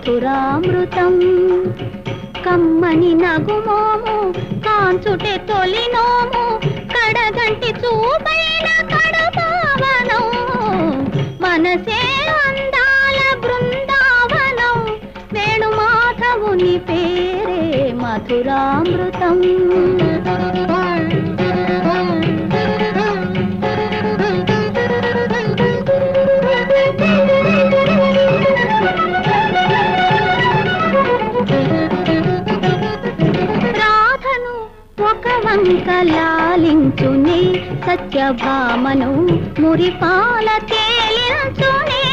మధురామృతం కమ్మని నగుమోము కాంచుటే తొలినోము కడగంటి చూపైన కడపావనం మనసే అందాల బృందావనం వేణుమాధవుని పేరే మధురామృతం లాలించునే సత్యభామను మురిపాల తేలించునే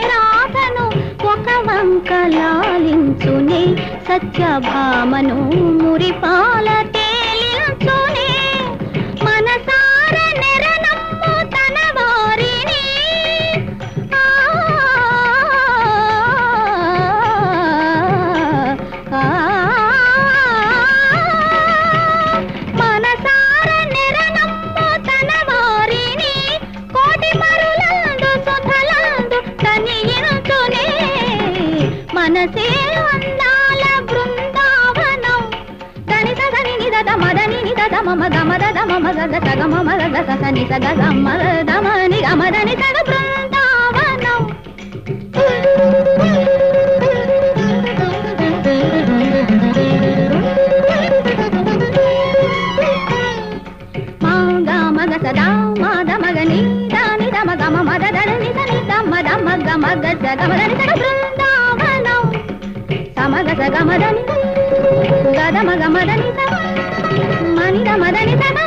రాధను ఒక వంక లాలించునే సత్యభామను మురిపాల తేలించునే మనసార నెరనమ్ము తన వారిని మనసే అందాల బృందావనం దని సదని నిద మదని నిద మమ గమద మమ గగ సగ మమ గగ సని సగ గమ దమని గమదని సగ బృందావనం మా గమ గ సదా మద మగని దాని దమ గమ మద దని సని దమ దమ గమ గ సగ మదని సగ బృందావనం సమగ సగ మదని గద మగ మదని సగ మని ద మదని సగ